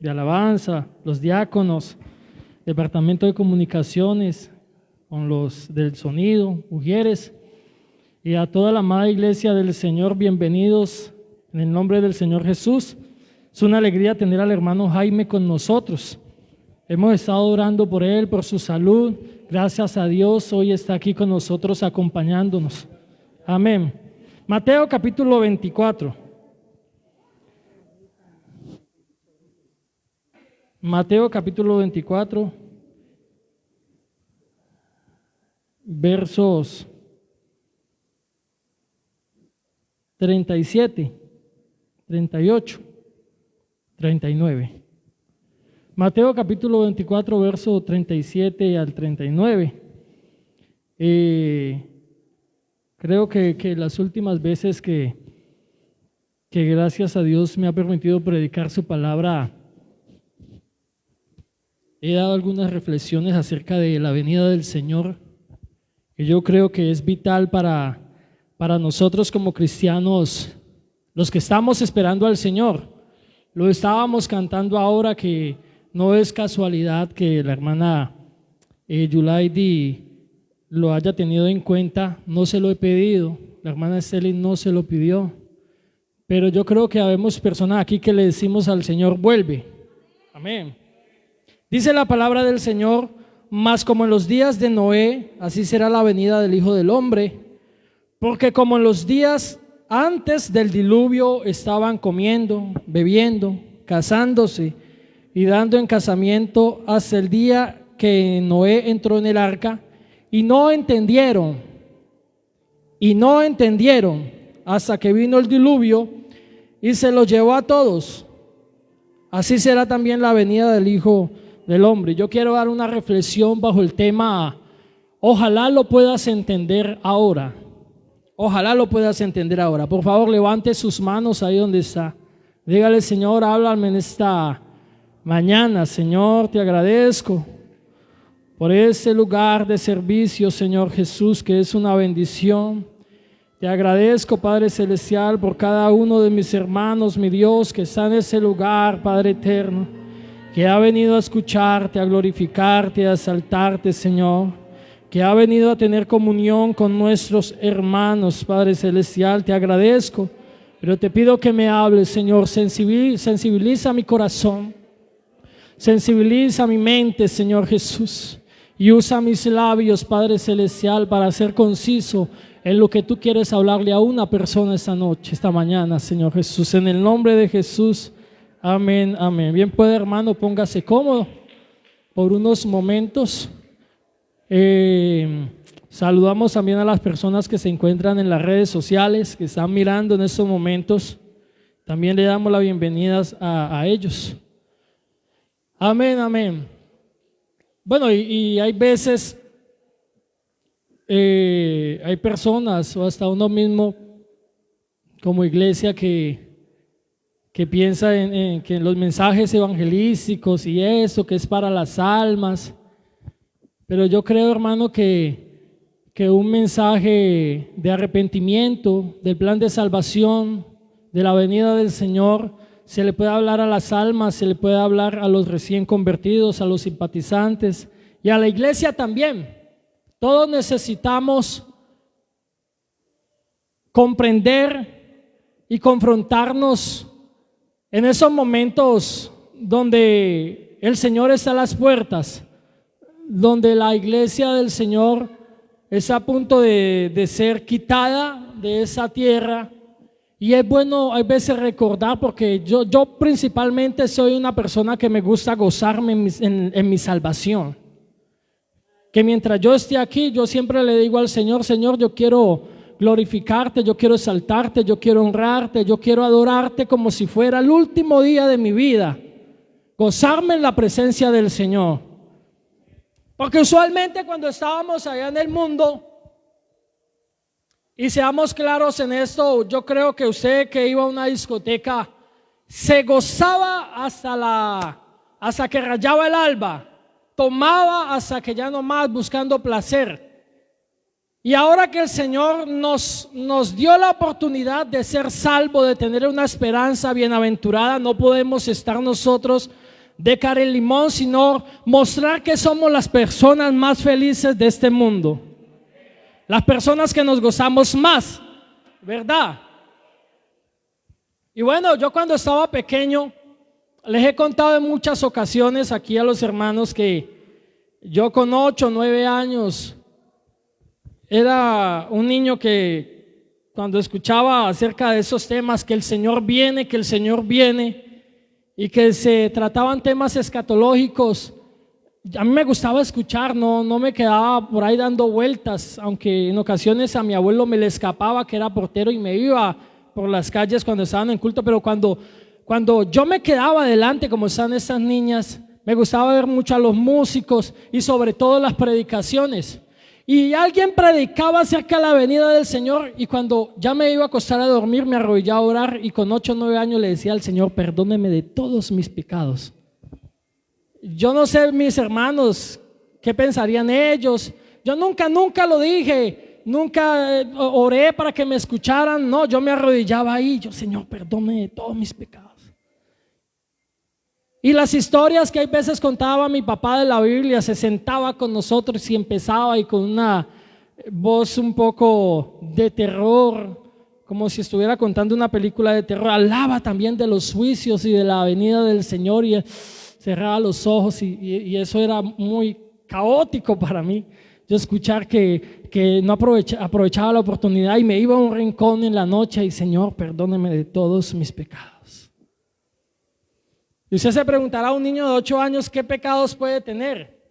de alabanza, los diáconos, departamento de comunicaciones, con los del sonido, mujeres, y a toda la amada iglesia del Señor, bienvenidos en el nombre del Señor Jesús. Es una alegría tener al hermano Jaime con nosotros. Hemos estado orando por él, por su salud. Gracias a Dios, hoy está aquí con nosotros acompañándonos. Amén. Mateo capítulo 24. Mateo capítulo 24, versos 37, 38, 39. Mateo capítulo 24, verso 37 al 39. Creo que las últimas veces que gracias a Dios me ha permitido predicar su palabra, he dado algunas reflexiones acerca de la venida del Señor, que yo creo que es vital para nosotros como cristianos, los que estamos esperando al Señor. Lo estábamos cantando ahora, que no es casualidad que la hermana Yulaidi lo haya tenido en cuenta. No se lo he pedido, la hermana Esteli no se lo pidió, pero yo creo que habemos personas aquí que le decimos al Señor: vuelve. Amén. Dice la palabra del Señor: mas como en los días de Noé, así será la venida del Hijo del Hombre. Porque como en los días antes del diluvio estaban comiendo, bebiendo, casándose y dando en casamiento hasta el día que Noé entró en el arca, y no entendieron hasta que vino el diluvio y se los llevó a todos. Así será también la venida del Hijo del Hombre. Yo quiero dar una reflexión bajo el tema: ojalá lo puedas entender ahora. Ojalá lo puedas entender ahora. Por favor, levante sus manos ahí donde está. Dígale: Señor, háblame en esta mañana. Señor, te agradezco por ese lugar de servicio, Señor Jesús, que es una bendición. Te agradezco, Padre Celestial, por cada uno de mis hermanos, mi Dios, que está en ese lugar, Padre eterno, que ha venido a escucharte, a glorificarte, a exaltarte, Señor, que ha venido a tener comunión con nuestros hermanos, Padre Celestial. Te agradezco, pero te pido que me hables, Señor. Sensibiliza mi corazón, sensibiliza mi mente, Señor Jesús, y usa mis labios, Padre Celestial, para ser conciso en lo que tú quieres hablarle a una persona esta noche, esta mañana, Señor Jesús, en el nombre de Jesús. Amén, amén. Bien puede, hermano, póngase cómodo por unos momentos. Saludamos también a las personas que se encuentran en las redes sociales, que están mirando en estos momentos. También le damos la bienvenida a ellos. Amén, amén. Bueno, y hay veces, hay personas o hasta uno mismo como iglesia que piensa que en los mensajes evangelísticos y eso, que es para las almas. Pero yo creo, hermano, que un mensaje de arrepentimiento, del plan de salvación, de la venida del Señor, se le puede hablar a las almas, se le puede hablar a los recién convertidos, a los simpatizantes y a la iglesia también. Todos necesitamos comprender y confrontarnos en esos momentos donde el Señor está a las puertas, donde la iglesia del Señor está a punto de ser quitada de esa tierra. Y es bueno a veces recordar, porque yo principalmente soy una persona que me gusta gozarme en mi salvación, que mientras yo esté aquí, yo siempre le digo al Señor: Señor, yo quiero glorificarte, yo quiero exaltarte, yo quiero honrarte, yo quiero adorarte como si fuera el último día de mi vida, gozarme en la presencia del Señor. Porque usualmente cuando estábamos allá en el mundo, y seamos claros en esto, yo creo que usted que iba a una discoteca se gozaba hasta que rayaba el alba, tomaba hasta que ya no más, buscando placer. Y ahora que el Señor nos dio la oportunidad de ser salvo, de tener una esperanza bienaventurada, no podemos estar nosotros de cara el limón, sino mostrar que somos las personas más felices de este mundo, las personas que nos gozamos más, ¿verdad? Y bueno, yo cuando estaba pequeño, les he contado en muchas ocasiones aquí a los hermanos que yo con 8 o 9 años era un niño que cuando escuchaba acerca de esos temas, que el Señor viene, y que se trataban temas escatológicos, a mí me gustaba escuchar, no me quedaba por ahí dando vueltas, aunque en ocasiones a mi abuelo me le escapaba, que era portero, y me iba por las calles cuando estaban en culto. Pero cuando yo me quedaba adelante, como están estas niñas, me gustaba ver mucho a los músicos y sobre todo las predicaciones. Y alguien predicaba acerca de la venida del Señor, y cuando ya me iba a acostar a dormir me arrodillaba a orar, y con 8 o 9 años le decía al Señor: perdóneme de todos mis pecados. Yo no sé mis hermanos qué pensarían ellos. Yo nunca lo dije, nunca oré para que me escucharan. No, yo me arrodillaba ahí, yo: Señor, perdóneme de todos mis pecados. Y las historias que hay veces contaba mi papá de la Biblia, se sentaba con nosotros y empezaba, y con una voz un poco de terror, como si estuviera contando una película de terror, hablaba también de los juicios y de la venida del Señor, y cerraba los ojos, y eso era muy caótico para mí. Yo escuchar que no aprovechaba la oportunidad y me iba a un rincón en la noche y: Señor, perdóneme de todos mis pecados. Y usted se preguntará, a un niño de 8 años, ¿qué pecados puede tener?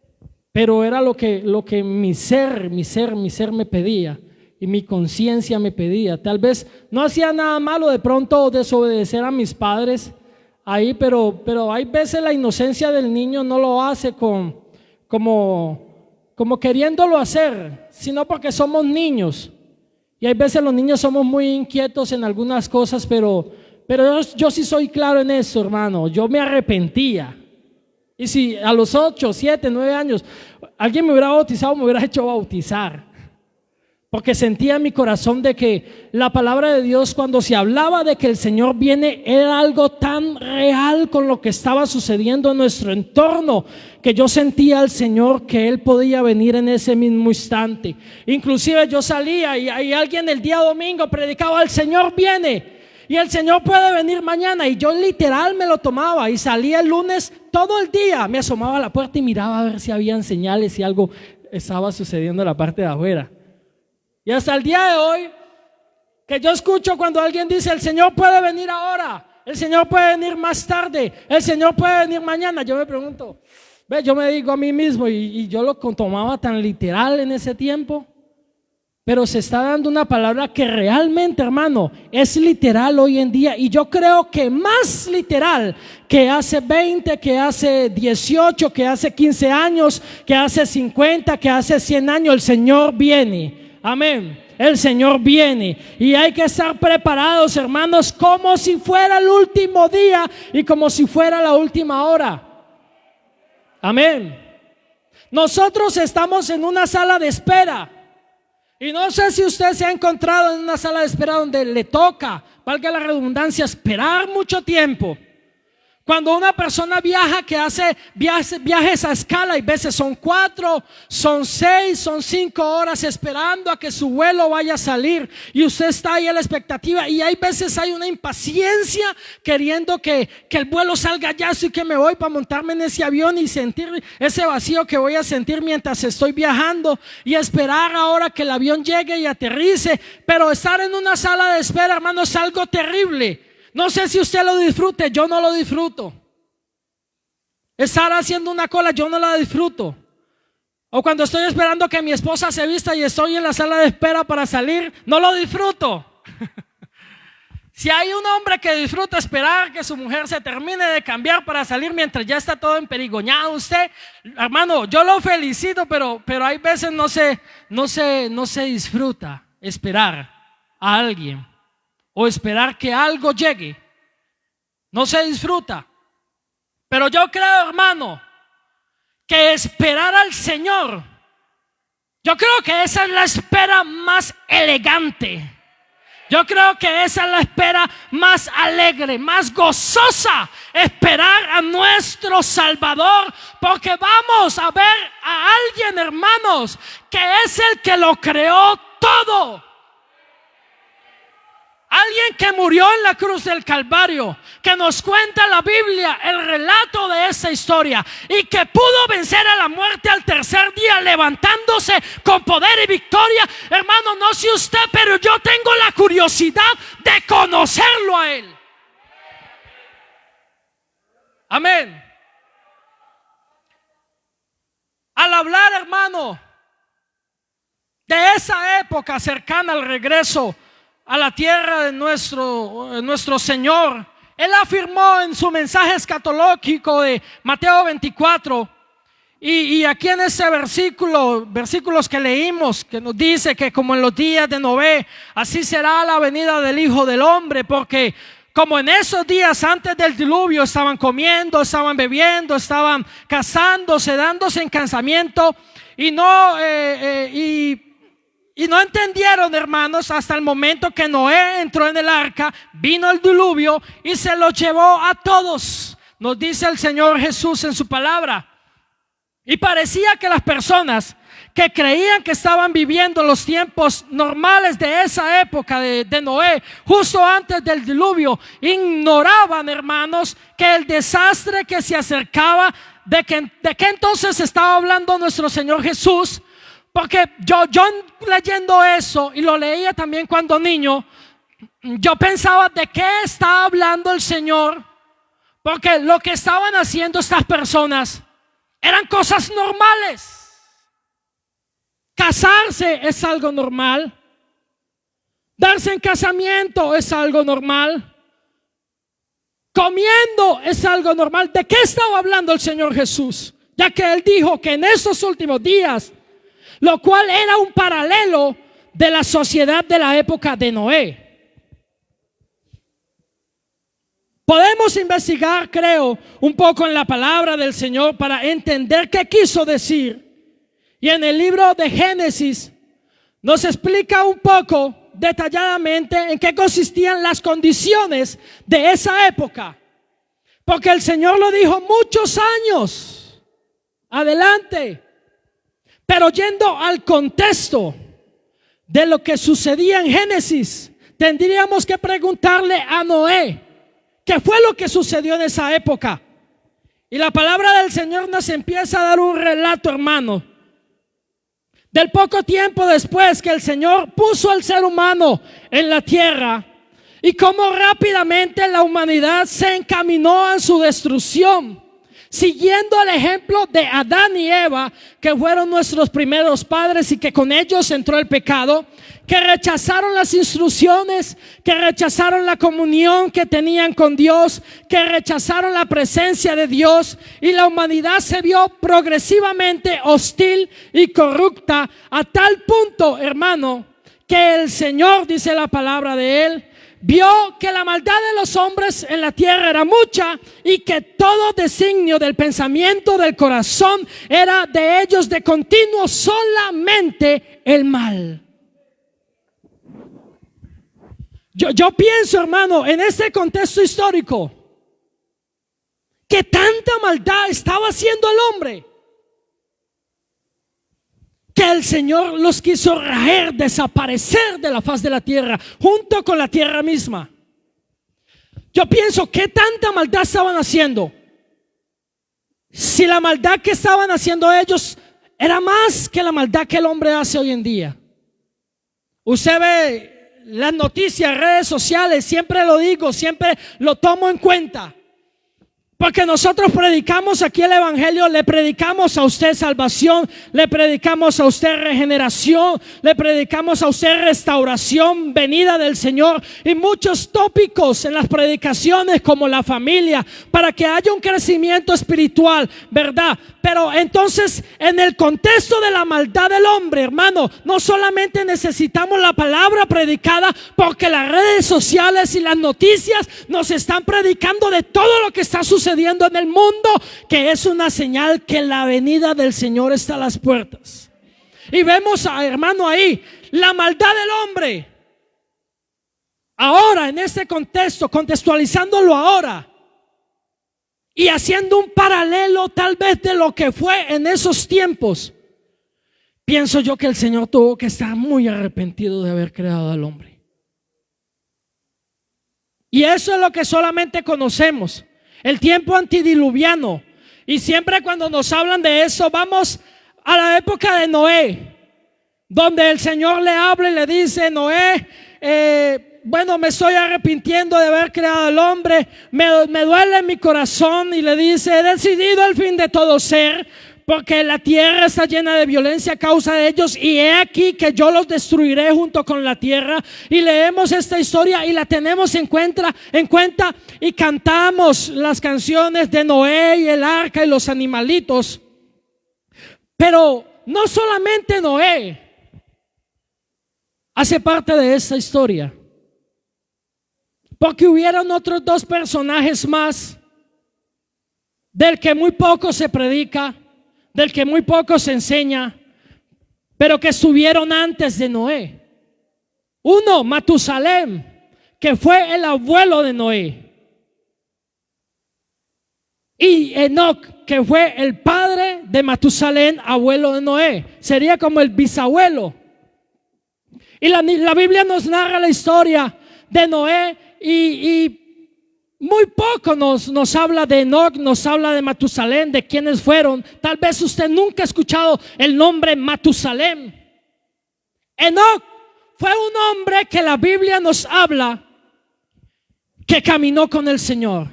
Pero era lo que mi ser me pedía, y mi conciencia me pedía. Tal vez no hacía nada malo, de pronto desobedecer a mis padres ahí, pero hay veces la inocencia del niño no lo hace como queriéndolo hacer, sino porque somos niños. Y hay veces los niños somos muy inquietos en algunas cosas, pero yo sí soy claro en eso, hermano. Yo me arrepentía. Y si a los 8, 7, 9 años alguien me hubiera bautizado, me hubiera hecho bautizar, porque sentía en mi corazón de que la palabra de Dios, cuando se hablaba de que el Señor viene, era algo tan real con lo que estaba sucediendo en nuestro entorno, que yo sentía al Señor que Él podía venir en ese mismo instante. Inclusive yo salía y alguien el día domingo predicaba: el Señor viene y el Señor puede venir mañana, y yo literal me lo tomaba, y salía el lunes todo el día, me asomaba a la puerta y miraba a ver si habían señales, si algo estaba sucediendo en la parte de afuera. Y hasta el día de hoy, que yo escucho cuando alguien dice: el Señor puede venir ahora, el Señor puede venir más tarde, el Señor puede venir mañana, yo me pregunto, yo me digo a mí mismo, y yo lo tomaba tan literal en ese tiempo. Pero se está dando una palabra que realmente, hermano, es literal hoy en día. Y yo creo que más literal que hace 20, que hace 18, que hace 15 años, que hace 50, que hace 100 años. El Señor viene. Amén. El Señor viene. Y hay que estar preparados, hermanos, como si fuera el último día y como si fuera la última hora. Amén. Nosotros estamos en una sala de espera. Y no sé si usted se ha encontrado en una sala de espera donde le toca, valga la redundancia, esperar mucho tiempo. Cuando una persona viaja, que hace viajes a escala, y veces son 4, son 6, son 5 horas esperando a que su vuelo vaya a salir, y usted está ahí a la expectativa, y hay veces hay una impaciencia queriendo que el vuelo salga ya, así que me voy para montarme en ese avión y sentir ese vacío que voy a sentir mientras estoy viajando, y esperar ahora que el avión llegue y aterrice. Pero estar en una sala de espera, hermano, es algo terrible. No sé si usted lo disfrute, yo no lo disfruto. Estar haciendo una cola, yo no la disfruto. O cuando estoy esperando que mi esposa se vista y estoy en la sala de espera para salir, no lo disfruto. Si hay un hombre que disfruta esperar que su mujer se termine de cambiar para salir mientras ya está todo emperigoñado, usted, hermano, yo lo felicito, pero hay veces no se disfruta esperar a alguien. O esperar que algo llegue. No se disfruta. Pero yo creo, hermano, que esperar al Señor, yo creo que esa es la espera más elegante, Yo creo que esa es la espera más alegre, más gozosa, esperar a nuestro Salvador, porque vamos a ver a alguien, hermanos, que es el que lo creó todo. Alguien que murió en la cruz del Calvario, que nos cuenta la Biblia, el relato de esa historia, y que pudo vencer a la muerte al tercer día, levantándose con poder y victoria. Hermano, no sé usted, pero yo tengo la curiosidad de conocerlo a Él. Amén. Al hablar, hermano, de esa época cercana al regreso a la tierra de nuestro Señor, Él afirmó en su mensaje escatológico de Mateo 24, y aquí en ese versículos que leímos, que nos dice que como en los días de Noé, así será la venida del Hijo del Hombre, porque como en esos días antes del diluvio estaban comiendo, estaban bebiendo, estaban casándose, dándose en casamiento, y no entendieron, hermanos, hasta el momento que Noé entró en el arca, vino el diluvio y se los llevó a todos. Nos dice el Señor Jesús en su palabra. Y parecía que las personas que creían que estaban viviendo los tiempos normales de esa época de Noé, justo antes del diluvio, ignoraban, hermanos, que el desastre que se acercaba, de qué entonces estaba hablando nuestro Señor Jesús. Porque yo leyendo eso, y lo leía también cuando niño, yo pensaba de qué está hablando el Señor, porque lo que estaban haciendo estas personas eran cosas normales. Casarse es algo normal, darse en casamiento es algo normal, comiendo es algo normal. ¿De qué estaba hablando el Señor Jesús? Ya que Él dijo que en estos últimos días, lo cual era un paralelo de la sociedad de la época de Noé. Podemos investigar, creo, un poco en la palabra del Señor para entender qué quiso decir. Y en el libro de Génesis nos explica un poco detalladamente en qué consistían las condiciones de esa época. Porque el Señor lo dijo muchos años adelante. Pero yendo al contexto de lo que sucedía en Génesis, tendríamos que preguntarle a Noé qué fue lo que sucedió en esa época. Y la palabra del Señor nos empieza a dar un relato, hermano, del poco tiempo después que el Señor puso al ser humano en la tierra, y cómo rápidamente la humanidad se encaminó a su destrucción, siguiendo el ejemplo de Adán y Eva, que fueron nuestros primeros padres y que con ellos entró el pecado, que rechazaron las instrucciones, que rechazaron la comunión que tenían con Dios, que rechazaron la presencia de Dios, y la humanidad se vio progresivamente hostil y corrupta a tal punto, hermano, que el Señor, dice la palabra de Él, vio que la maldad de los hombres en la tierra era mucha, y que todo designio del pensamiento del corazón era de ellos de continuo solamente el mal. Yo pienso, hermano, en este contexto histórico, que tanta maldad estaba haciendo el hombre, que el Señor los quiso raer, desaparecer de la faz de la tierra, junto con la tierra misma. Yo pienso, ¿qué tanta maldad estaban haciendo? Si la maldad que estaban haciendo ellos era más que la maldad que el hombre hace hoy en día. Usted ve las noticias, redes sociales, siempre lo digo, siempre lo tomo en cuenta. Porque nosotros predicamos aquí el evangelio, le predicamos a usted salvación, le predicamos a usted regeneración, le predicamos a usted restauración, venida del Señor, y muchos tópicos en las predicaciones como la familia, para que haya un crecimiento espiritual, ¿verdad? Pero entonces, en el contexto de la maldad del hombre, hermano, no solamente necesitamos la palabra predicada, porque las redes sociales y las noticias nos están predicando de todo lo que está sucediendo en el mundo, que es una señal que la venida del Señor está a las puertas. Y vemos, hermano, ahí la maldad del hombre. Ahora, en este contexto, contextualizándolo ahora y haciendo un paralelo tal vez de lo que fue en esos tiempos, pienso yo que el Señor tuvo que estar muy arrepentido de haber creado al hombre. Y eso es lo que solamente conocemos, el tiempo antidiluviano. Y siempre cuando nos hablan de eso, vamos a la época de Noé, donde el Señor le habla y le dice: Noé, bueno, me estoy arrepintiendo de haber creado al hombre, me duele mi corazón. Y le dice: he decidido el fin de todo ser, porque la tierra está llena de violencia a causa de ellos, y he aquí que yo los destruiré junto con la tierra. Y leemos esta historia y la tenemos en cuenta y cantamos las canciones de Noé y el arca y los animalitos. Pero no solamente Noé hace parte de esta historia, porque hubieron otros dos personajes más del que muy poco se predica, del que muy poco se enseña, pero que estuvieron antes de Noé. Uno, Matusalén, que fue el abuelo de Noé, y Enoc, que fue el padre de Matusalén, abuelo de Noé. Sería como el bisabuelo. Y la Biblia nos narra la historia de Noé y muy poco nos habla de Enoc, nos habla de Matusalén, de quiénes fueron. Tal vez usted nunca ha escuchado el nombre Matusalén. Enoc fue un hombre que la Biblia nos habla que caminó con el Señor.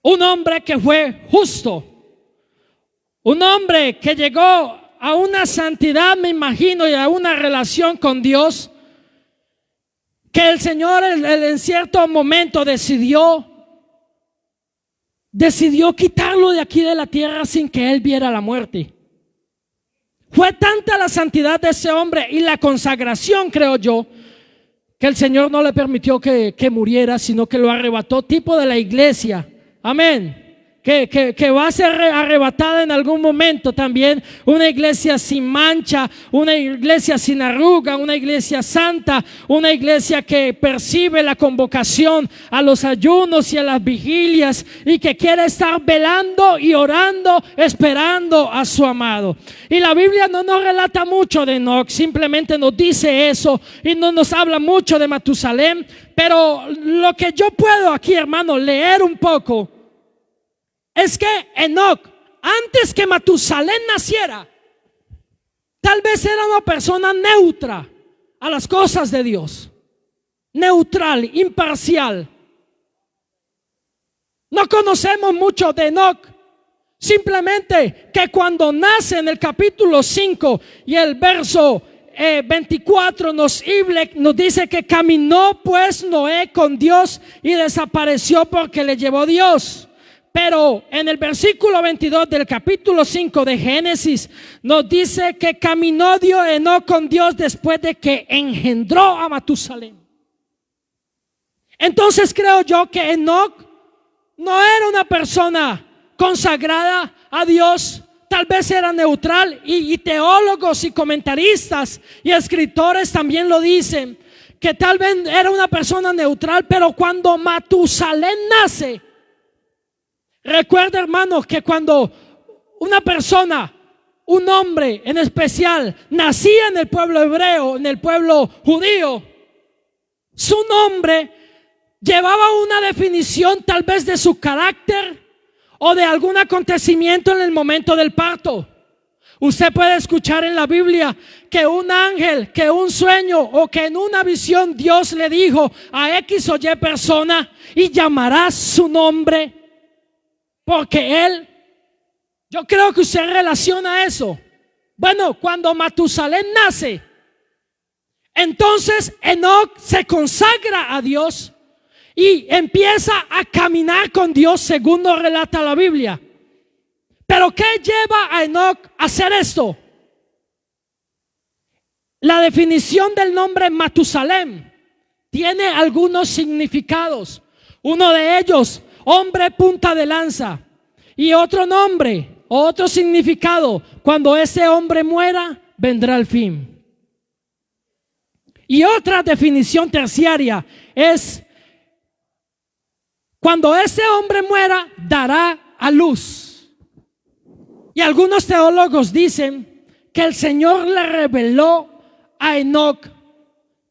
Un hombre que fue justo. Un hombre que llegó a una santidad, me imagino, y a una relación con Dios, que el Señor en cierto momento decidió quitarlo de aquí de la tierra sin que él viera la muerte. Fue tanta la santidad de ese hombre y la consagración, creo yo, que el Señor no le permitió que muriera, sino que lo arrebató, tipo de la iglesia. Amén. Que va a ser arrebatada en algún momento también. Una iglesia sin mancha, una iglesia sin arruga, una iglesia santa, una iglesia que percibe la convocación a los ayunos y a las vigilias, y que quiere estar velando y orando, esperando a su amado. Y la Biblia no nos relata mucho de Enoc, simplemente nos dice eso y no nos habla mucho de Matusalén. Pero lo que yo puedo aquí, hermano, leer un poco es que Enoc, antes que Matusalén naciera, tal vez era una persona neutra a las cosas de Dios, neutral, imparcial. No conocemos mucho de Enoc, simplemente que cuando nace en el capítulo 5 y el verso 24 nos dice que caminó pues Noé con Dios y desapareció porque le llevó Dios. Pero en el versículo 22 del capítulo 5 de Génesis nos dice que caminó Enoc con Dios después de que engendró a Matusalén. Entonces creo yo que Enoc no era una persona consagrada a Dios. Tal vez era neutral, y teólogos y comentaristas y escritores también lo dicen, que tal vez era una persona neutral. Pero cuando Matusalén nace, recuerda, hermanos, que cuando una persona, un hombre en especial, nacía en el pueblo hebreo, en el pueblo judío, su nombre llevaba una definición tal vez de su carácter o de algún acontecimiento en el momento del parto. Usted puede escuchar en la Biblia que un ángel, que un sueño o que en una visión Dios le dijo a X o Y persona: y llamarás su nombre, porque él. Yo creo que usted relaciona eso. Bueno, cuando Matusalén nace, entonces Enoc se consagra a Dios y empieza a caminar con Dios, según nos relata la Biblia. Pero ¿qué lleva a Enoc a hacer esto? La definición del nombre Matusalén tiene algunos significados. Uno de ellos, hombre punta de lanza. Y otro nombre, otro significado: cuando ese hombre muera, vendrá el fin. Y otra definición terciaria es: cuando ese hombre muera, dará a luz. Y algunos teólogos dicen que el Señor le reveló a Enoc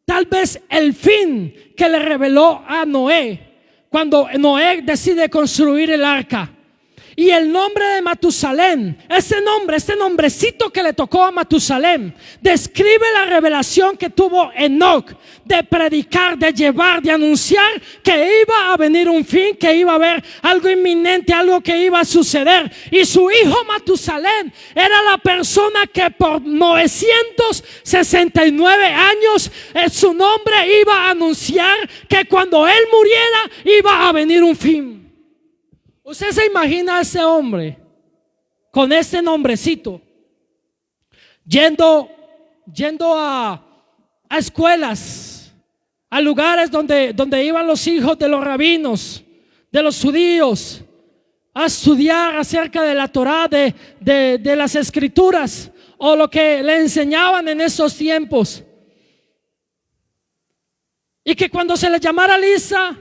tal vez el fin que le reveló a Noé cuando Noé decide construir el arca. Y el nombre de Matusalén, ese nombre, este nombrecito que le tocó a Matusalén, describe la revelación que tuvo Enoc de predicar, de llevar, de anunciar que iba a venir un fin, que iba a haber algo inminente, algo que iba a suceder. Y su hijo Matusalén era la persona que por 969 años su nombre iba a anunciar que cuando él muriera iba a venir un fin. ¿Usted se imagina a ese hombre con ese nombrecito yendo a escuelas, a lugares donde iban los hijos de los rabinos, de los judíos, a estudiar acerca de la Torá, de las escrituras, o lo que le enseñaban en esos tiempos? Y que cuando se le llamara lista,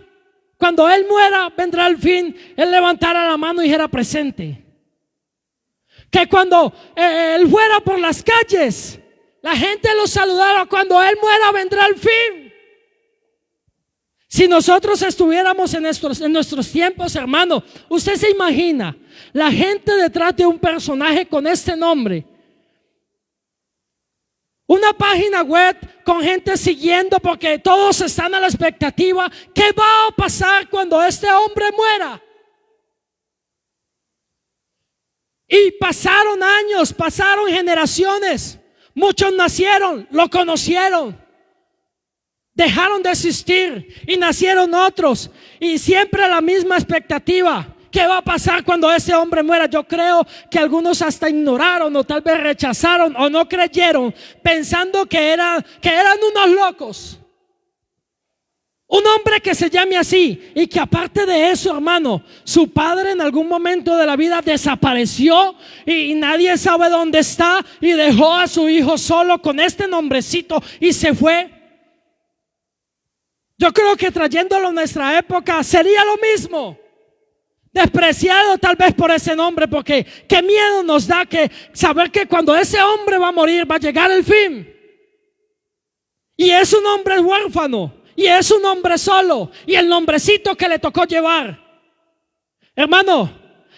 cuando él muera, vendrá el fin, él levantara la mano y dijera presente. Que cuando él fuera por las calles, la gente lo saludara. Cuando él muera, vendrá el fin. Si nosotros estuviéramos en nuestros tiempos, hermano, usted se imagina la gente detrás de un personaje con este nombre. Una página web con gente siguiendo porque todos están a la expectativa. ¿Qué va a pasar cuando este hombre muera? Y pasaron años, pasaron generaciones. Muchos nacieron, lo conocieron, dejaron de existir y nacieron otros. Y siempre la misma expectativa. ¿Qué va a pasar cuando ese hombre muera? Yo creo que algunos hasta ignoraron o tal vez rechazaron o no creyeron, pensando que eran unos locos. Un hombre que se llame así y que aparte de eso, hermano, su padre en algún momento de la vida desapareció y nadie sabe dónde está, y dejó a su hijo solo con este nombrecito y se fue. Yo creo que trayéndolo a nuestra época sería lo mismo. Despreciado tal vez por ese nombre, porque qué miedo nos da que saber que cuando ese hombre va a morir va a llegar el fin. Y es un hombre huérfano, y es un hombre solo, y el nombrecito que le tocó llevar. Hermano,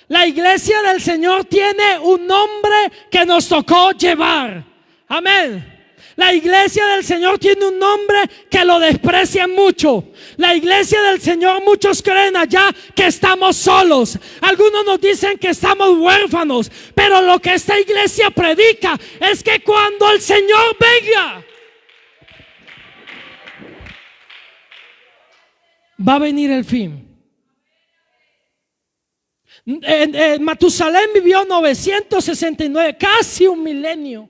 la iglesia del Señor tiene un nombre que nos tocó llevar. Amén. La iglesia del Señor tiene un nombre que lo desprecian mucho. La iglesia del Señor, muchos creen allá que estamos solos. Algunos nos dicen que estamos huérfanos. Pero lo que esta iglesia predica es que cuando el Señor venga, va a venir el fin. Matusalén vivió 969, casi un milenio,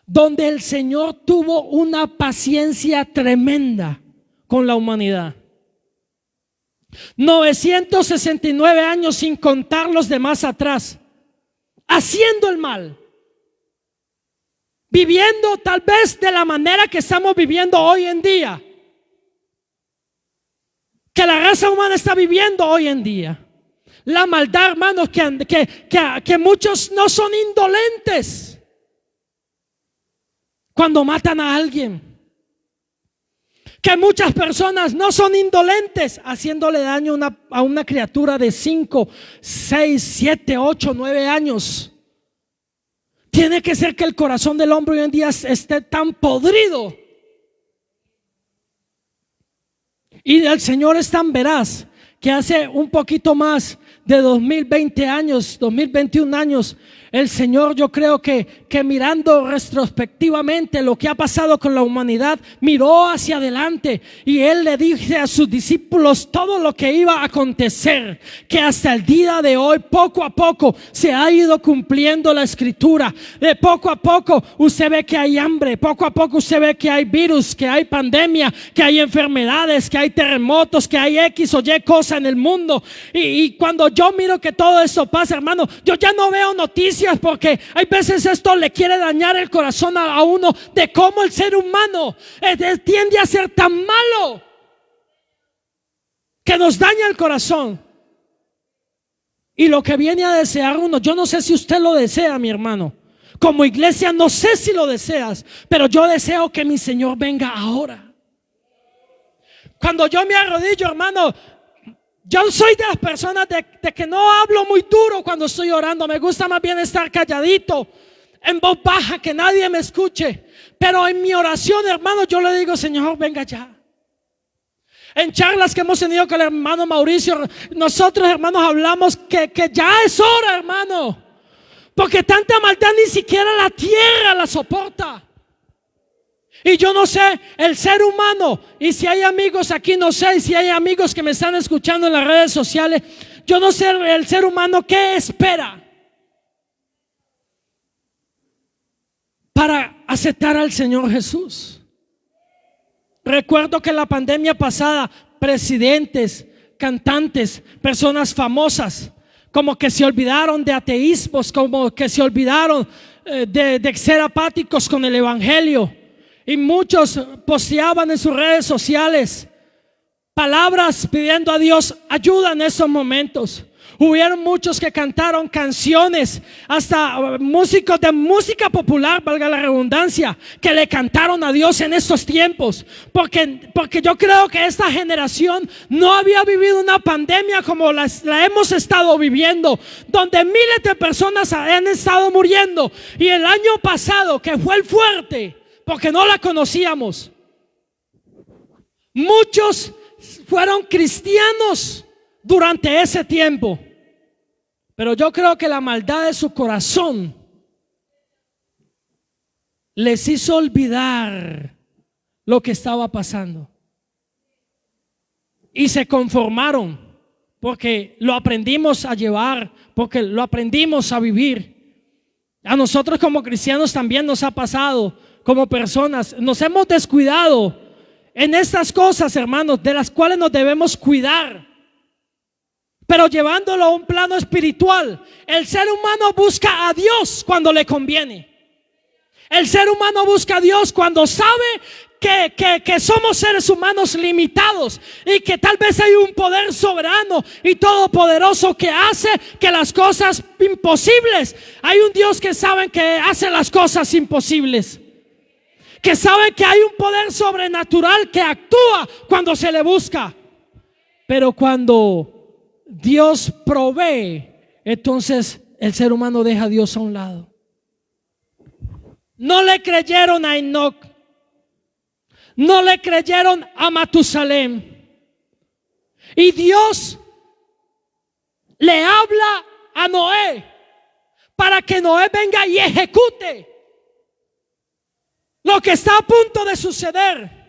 donde el Señor tuvo una paciencia tremenda con la humanidad. 969 años sin contar los demás atrás, haciendo el mal, viviendo tal vez de la manera que estamos viviendo hoy en día, que la raza humana está viviendo hoy en día. La maldad, hermanos, que muchos no son indolentes cuando matan a alguien, que muchas personas no son indolentes haciéndole daño a una criatura de 5, 6, 7, 8, 9 años. Tiene que ser que el corazón del hombre hoy en día esté tan podrido, y el Señor es tan veraz que hace un poquito más de 2020 años, 2021 años, el Señor, yo creo que mirando retrospectivamente lo que ha pasado con la humanidad, miró hacia adelante y Él le dice a sus discípulos todo lo que iba a acontecer, que hasta el día de hoy, poco a poco, se ha ido cumpliendo la escritura. De poco a poco usted ve que hay hambre, poco a poco usted ve que hay virus, que hay pandemia, que hay enfermedades, que hay terremotos, que hay X o Y cosa en el mundo. Y cuando yo miro que todo eso pasa, hermano, yo ya no veo noticias gracias porque hay veces esto le quiere dañar el corazón a uno de cómo el ser humano tiende a ser tan malo que nos daña el corazón. Y lo que viene a desear uno, yo no sé si usted lo desea, mi hermano. Como iglesia no sé si lo deseas, pero yo deseo que mi Señor venga ahora. Cuando yo me arrodillo, hermano, yo soy de las personas de que no hablo muy duro cuando estoy orando. Me gusta más bien estar calladito, en voz baja, que nadie me escuche. Pero en mi oración, hermano, yo le digo: Señor, venga ya. En charlas que hemos tenido con el hermano Mauricio, nosotros, hermanos, hablamos que ya es hora, hermano, porque tanta maldad ni siquiera la tierra la soporta. Y yo no sé, el ser humano, y si hay amigos aquí, no sé, y si hay amigos que me están escuchando en las redes sociales, yo no sé el ser humano qué espera para aceptar al Señor Jesús. Recuerdo que en la pandemia pasada, presidentes, cantantes, personas famosas, como que se olvidaron de ateísmos, como que se olvidaron de ser apáticos con el evangelio. Y muchos posteaban en sus redes sociales palabras pidiendo a Dios ayuda en esos momentos. Hubieron muchos que cantaron canciones, hasta músicos de música popular, valga la redundancia, que le cantaron a Dios en estos tiempos. Porque yo creo que esta generación no había vivido una pandemia como la hemos estado viviendo, donde miles de personas han estado muriendo. Y el año pasado, que fue el fuerte, porque no la conocíamos, muchos fueron cristianos durante ese tiempo. Pero yo creo que la maldad de su corazón les hizo olvidar lo que estaba pasando. Y se conformaron porque lo aprendimos a llevar, porque lo aprendimos a vivir. A nosotros como cristianos también nos ha pasado, como personas, nos hemos descuidado en estas cosas, hermanos, de las cuales nos debemos cuidar. Pero llevándolo a un plano espiritual, el ser humano busca a Dios cuando le conviene. El ser humano busca a Dios cuando sabe que somos seres humanos limitados y que tal vez hay un poder soberano y todopoderoso que hace que las cosas imposibles. Hay un Dios que sabe que hace las cosas imposibles, que sabe que hay un poder sobrenatural que actúa cuando se le busca. Pero cuando Dios provee, entonces el ser humano deja a Dios a un lado. No le creyeron a Enoc, no le creyeron a Matusalén. Y Dios le habla a Noé para que Noé venga y ejecute lo que está a punto de suceder.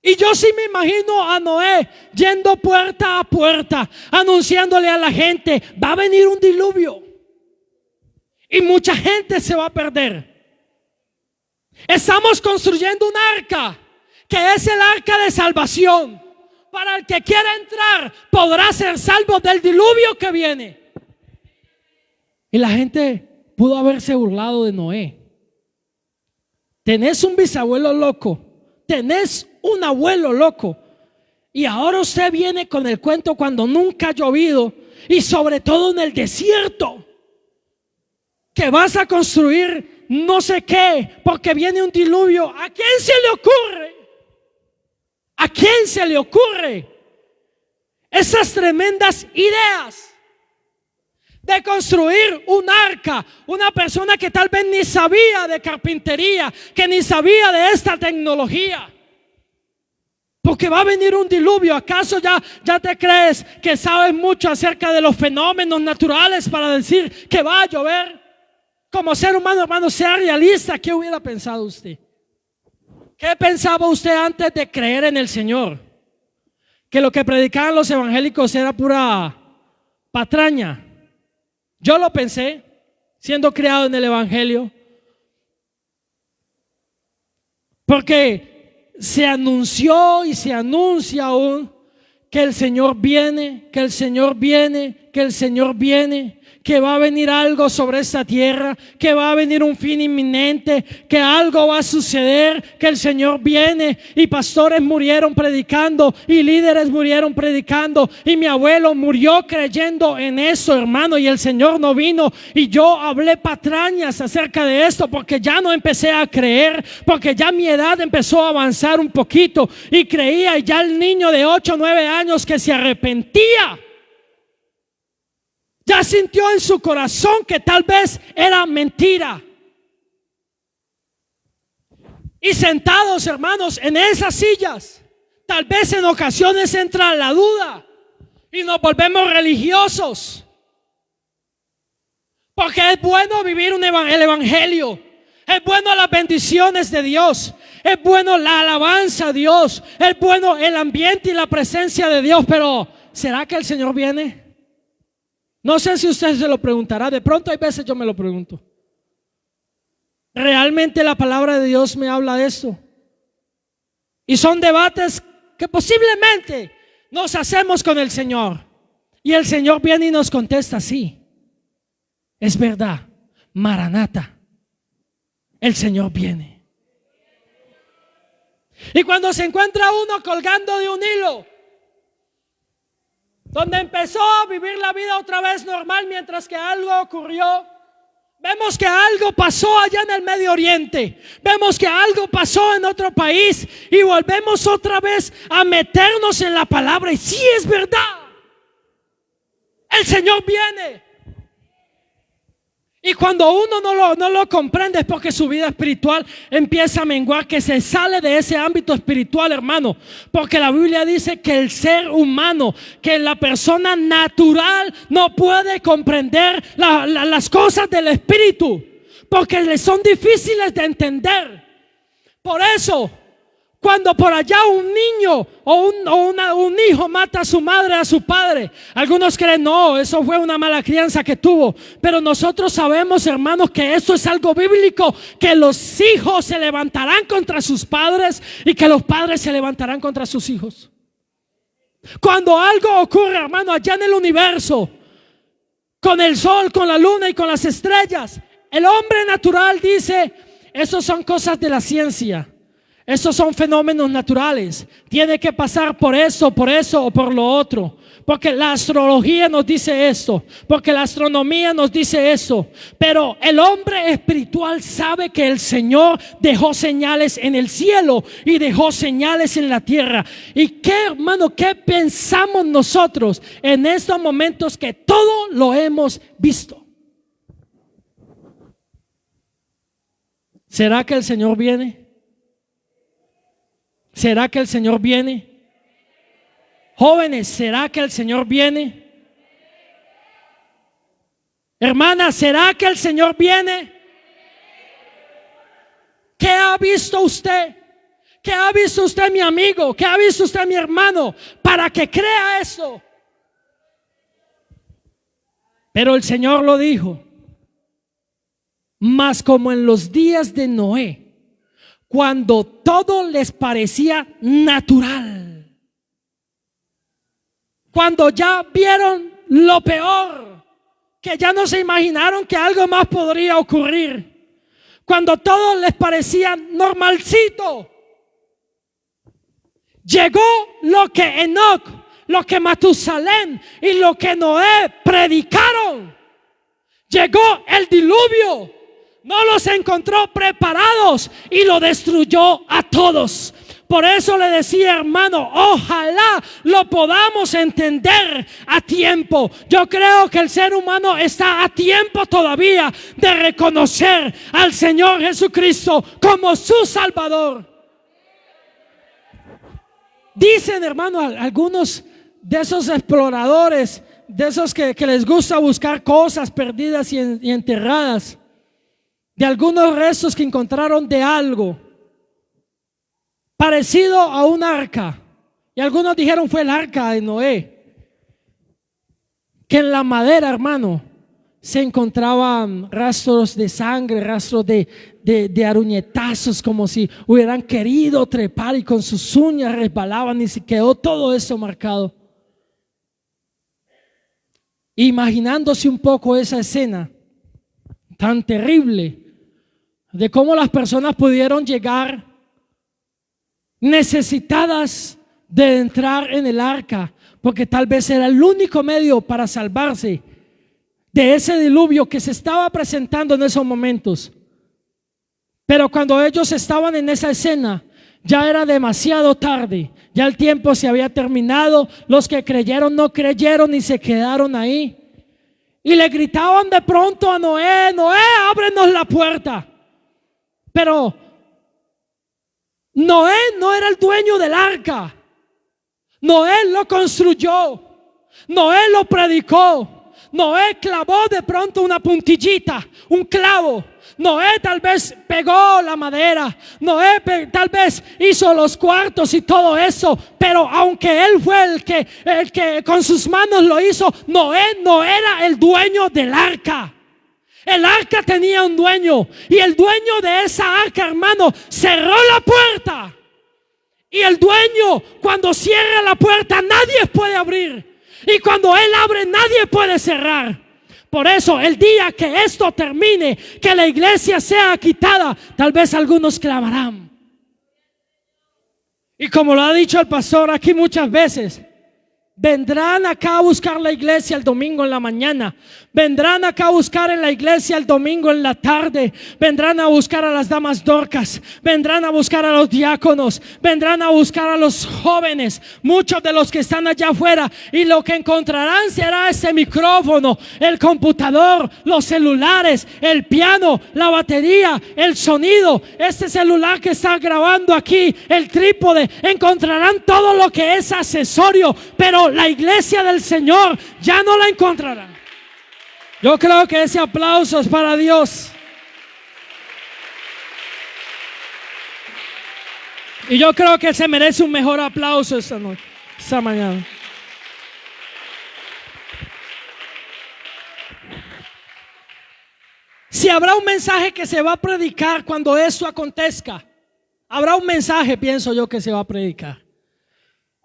Y yo sí me imagino a Noé yendo puerta a puerta, anunciándole a la gente: va a venir un diluvio y mucha gente se va a perder. Estamos construyendo un arca, que es el arca de salvación. Para el que quiera entrar, podrá ser salvo del diluvio que viene. Y la gente pudo haberse burlado de Noé. Tenés un bisabuelo loco, tenés un abuelo loco, y ahora usted viene con el cuento cuando nunca ha llovido, y sobre todo en el desierto, que vas a construir no sé qué porque viene un diluvio. ¿A quién se le ocurre? ¿A quién se le ocurre esas tremendas ideas de construir un arca? Una persona que tal vez ni sabía de carpintería, que ni sabía de esta tecnología, porque va a venir un diluvio. ¿Acaso ya te crees que sabes mucho acerca de los fenómenos naturales para decir que va a llover? Como ser humano, hermano, sea realista. ¿Qué hubiera pensado usted? ¿Qué pensaba usted antes de creer en el Señor? ¿Que lo que predicaban los evangélicos era pura patraña? Yo lo pensé, siendo criado en el evangelio, porque se anunció y se anuncia aún que el Señor viene, que el Señor viene, que el Señor viene, que va a venir algo sobre esta tierra, que va a venir un fin inminente, que algo va a suceder, que el Señor viene? Y pastores murieron predicando y líderes murieron predicando y mi abuelo murió creyendo en eso, hermano, y el Señor no vino. Y yo hablé patrañas acerca de esto porque ya no empecé a creer, porque ya mi edad empezó a avanzar un poquito y creía, y ya el niño de 8 o 9 años que se arrepentía ya sintió en su corazón que tal vez era mentira. Y sentados, hermanos, en esas sillas, tal vez en ocasiones entra la duda y nos volvemos religiosos. Porque es bueno vivir el evangelio, es bueno las bendiciones de Dios, es bueno la alabanza a Dios, es bueno el ambiente y la presencia de Dios, pero ¿será que el Señor viene? No sé si usted se lo preguntará, de pronto hay veces yo me lo pregunto. ¿Realmente la palabra de Dios me habla de esto? Y son debates que posiblemente nos hacemos con el Señor. Y el Señor viene y nos contesta, sí, es verdad, Maranata, el Señor viene. Y cuando se encuentra uno colgando de un hilo, donde empezó a vivir la vida otra vez normal mientras que algo ocurrió, vemos que algo pasó allá en el Medio Oriente, vemos que algo pasó en otro país y volvemos otra vez a meternos en la palabra. Y sí, es verdad, el Señor viene. Y cuando uno no lo comprende es porque su vida espiritual empieza a menguar, que se sale de ese ámbito espiritual, hermano. Porque la Biblia dice que el ser humano, que la persona natural no puede comprender las cosas del espíritu, porque le son difíciles de entender. Por eso, cuando por allá un niño o un hijo mata a su madre, a su padre, algunos creen, no, eso fue una mala crianza que tuvo. Pero nosotros sabemos, hermanos, que eso es algo bíblico, que los hijos se levantarán contra sus padres y que los padres se levantarán contra sus hijos. Cuando algo ocurre, hermano, allá en el universo, con el sol, con la luna y con las estrellas, el hombre natural dice, eso son cosas de la ciencia. Esos son fenómenos naturales. Tiene que pasar por eso o por lo otro. Porque la astrología nos dice esto. Porque la astronomía nos dice eso. Pero el hombre espiritual sabe que el Señor dejó señales en el cielo y dejó señales en la tierra. ¿Y qué, hermano, qué pensamos nosotros en estos momentos que todo lo hemos visto? ¿Será que el Señor viene? ¿Será que el Señor viene? Jóvenes, ¿será que el Señor viene? Hermanas, ¿será que el Señor viene? ¿Qué ha visto usted? ¿Qué ha visto usted, mi amigo? ¿Qué ha visto usted, mi hermano? Para que crea eso. Pero el Señor lo dijo. Mas como en los días de Noé, cuando todo les parecía natural, cuando ya vieron lo peor, que ya no se imaginaron que algo más podría ocurrir, cuando todo les parecía normalcito, llegó lo que Enoc, lo que Matusalén y lo que Noé predicaron. Llegó el diluvio. No los encontró preparados y lo destruyó a todos. Por eso le decía, hermano, ojalá lo podamos entender a tiempo. Yo creo que el ser humano está a tiempo todavía de reconocer al Señor Jesucristo como su Salvador. Dicen, hermano, algunos de esos exploradores, de esos que les gusta buscar cosas perdidas y enterradas, de algunos restos que encontraron de algo parecido a un arca, y algunos dijeron fue el arca de Noé, que en la madera, hermano, se encontraban rastros de sangre, rastros de aruñetazos, como si hubieran querido trepar y con sus uñas resbalaban y se quedó todo eso marcado. imaginándose un poco esa escena tan terrible de cómo las personas pudieron llegar necesitadas de entrar en el arca, porque tal vez era el único medio para salvarse de ese diluvio que se estaba presentando en esos momentos. Pero cuando ellos estaban en esa escena, ya era demasiado tarde, ya el tiempo se había terminado. Los que creyeron no creyeron y se quedaron ahí. Y le gritaban de pronto a Noé: Noé, ábrenos la puerta. Pero Noé no era el dueño del arca. Noé lo construyó, Noé lo predicó, Noé clavó de pronto una puntillita, un clavo. Noé tal vez pegó la madera, Noé tal vez hizo los cuartos y todo eso, pero aunque él fue el que con sus manos lo hizo, Noé no era el dueño del arca. El arca tenía un dueño, y el dueño de esa arca, hermano, cerró la puerta. Y el dueño, cuando cierra la puerta, nadie puede abrir, y cuando él abre, nadie puede cerrar. Por eso, el día que esto termine, que la iglesia sea quitada, tal vez algunos clamarán. Y como lo ha dicho el pastor aquí muchas veces, vendrán acá a buscar la iglesia el domingo en la mañana, vendrán acá a buscar en la iglesia el domingo en la tarde, vendrán a buscar a las damas dorcas, vendrán a buscar a los diáconos, vendrán a buscar a los jóvenes, muchos de los que están allá afuera, y lo que encontrarán será ese micrófono, el computador, los celulares, el piano, la batería, el sonido, este celular que está grabando aquí, el trípode. Encontrarán todo lo que es accesorio, pero la iglesia del Señor ya no la encontrarán. Yo creo que ese aplauso es para Dios. Y yo creo que se merece un mejor aplauso esta noche, esta mañana. Si habrá un mensaje que se va a predicar cuando esto acontezca, habrá un mensaje, pienso yo, que se va a predicar.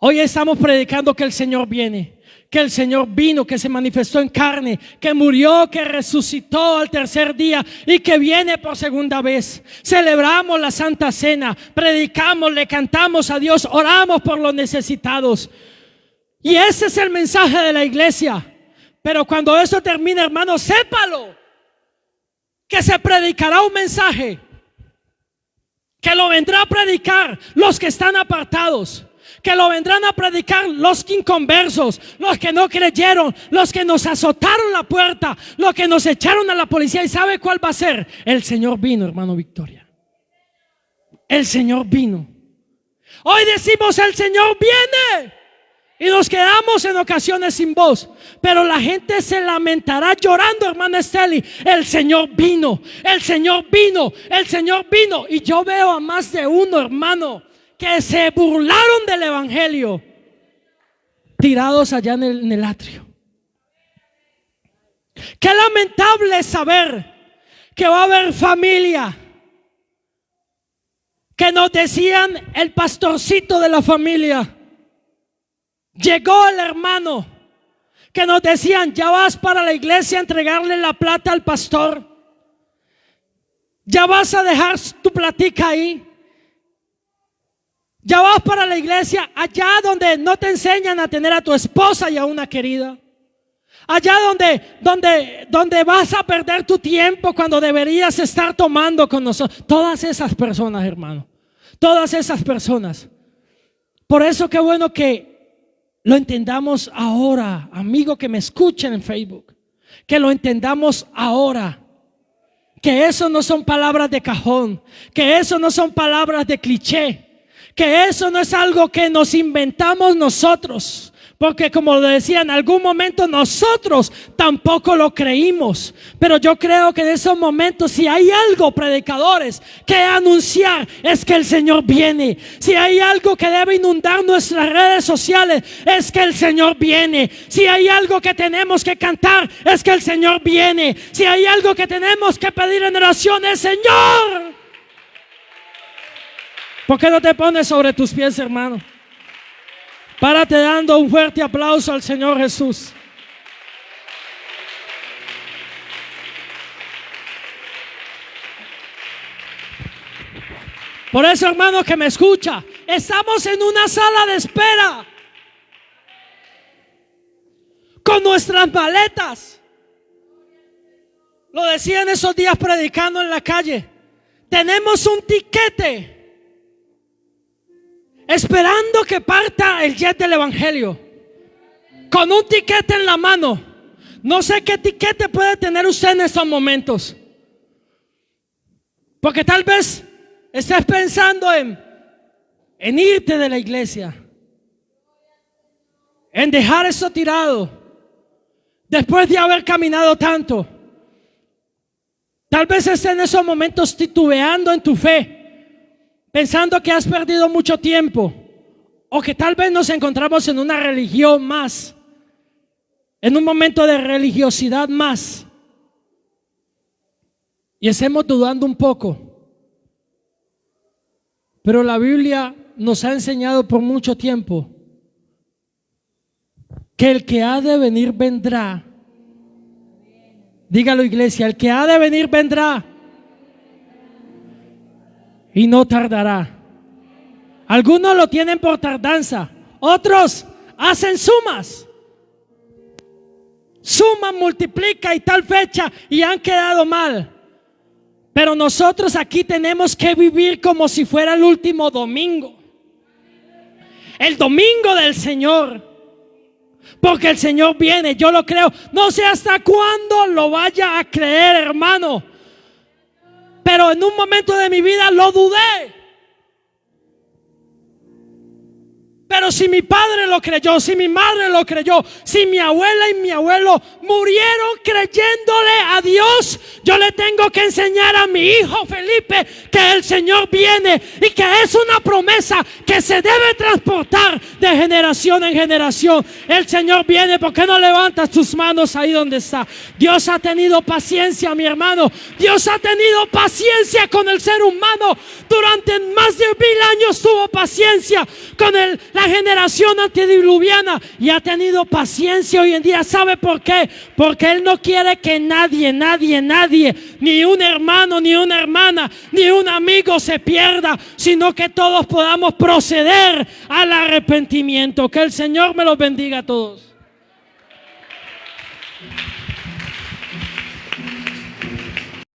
Hoy estamos predicando que el Señor viene, que el Señor vino, que se manifestó en carne, que murió, que resucitó al tercer día y que viene por segunda vez. Celebramos la Santa Cena, predicamos, le cantamos a Dios, oramos por los necesitados. Y ese es el mensaje de la iglesia. Pero cuando eso termine, hermano, sépalo, que se predicará un mensaje, que lo vendrá a predicar los que están apartados, que lo vendrán a predicar los inconversos, los que no creyeron, los que nos azotaron la puerta, los que nos echaron a la policía. ¿Y sabe cuál va a ser? El Señor vino, hermano Victoria. El Señor vino. Hoy decimos: el Señor viene, y nos quedamos en ocasiones sin voz, pero la gente se lamentará llorando, hermana Esteli: el Señor vino, el Señor vino, el Señor vino. Y yo veo a más de uno, hermano, que se burlaron del evangelio, tirados allá en el atrio. Qué lamentable es saber que va a haber familia que nos decían el pastorcito de la familia. Llegó el hermano que nos decían: ya vas para la iglesia a entregarle la plata al pastor, ya vas a dejar tu platica ahí, ya vas para la iglesia allá donde no te enseñan a tener a tu esposa y a una querida, allá donde vas a perder tu tiempo cuando deberías estar tomando con nosotros. Todas esas personas, hermano, todas esas personas. Por eso qué bueno que lo entendamos ahora, amigo que me escuchen en Facebook, que lo entendamos ahora, que eso no son palabras de cajón, que eso no son palabras de cliché, que eso no es algo que nos inventamos nosotros, porque como lo decía, en algún momento nosotros tampoco lo creímos. Pero yo creo que en esos momentos, si hay algo, predicadores, que anunciar, es que el Señor viene. Si hay algo que debe inundar nuestras redes sociales, es que el Señor viene. Si hay algo que tenemos que cantar, es que el Señor viene. Si hay algo que tenemos que pedir en oración, es: Señor. ¿Por qué no te pones sobre tus pies, hermano? Párate dando un fuerte aplauso al Señor Jesús. Por eso, hermano que me escucha, estamos en una sala de espera con nuestras maletas. Lo decía en esos días predicando en la calle. Tenemos un tiquete esperando que parta el jet del evangelio, con un tiquete en la mano. No sé qué tiquete puede tener usted en estos momentos, porque tal vez estés pensando en irte de la iglesia, en dejar eso tirado después de haber caminado tanto. Tal vez estés en esos momentos titubeando en tu fe, pensando que has perdido mucho tiempo, o que tal vez nos encontramos en una religión más, en un momento de religiosidad más, y estemos dudando un poco. Pero la Biblia nos ha enseñado por mucho tiempo que el que ha de venir vendrá. Dígalo, iglesia, el que ha de venir vendrá y no tardará. Algunos lo tienen por tardanza, otros hacen sumas. Suma, multiplica y tal fecha y han quedado mal. Pero nosotros aquí tenemos que vivir como si fuera el último domingo, el domingo del Señor, porque el Señor viene, yo lo creo. No sé hasta cuándo lo vaya a creer, hermano, pero en un momento de mi vida lo dudé. Pero si mi padre lo creyó, si mi madre lo creyó, si mi abuela y mi abuelo murieron creyéndole a Dios, yo le tengo que enseñar a mi hijo Felipe que el Señor viene y que es una promesa que se debe transportar de generación en generación. El Señor viene. ¿Por qué no levantas tus manos ahí donde está? Dios ha tenido paciencia, mi hermano. Dios ha tenido paciencia con el ser humano. Durante más de 1000 años tuvo paciencia con la generación antediluviana y ha tenido paciencia hoy en día. ¿Sabe por qué? Porque Él no quiere que nadie, ni un hermano, ni una hermana, ni un amigo se pierda, sino que todos podamos proceder al arrepentimiento. Que el Señor me los bendiga a todos.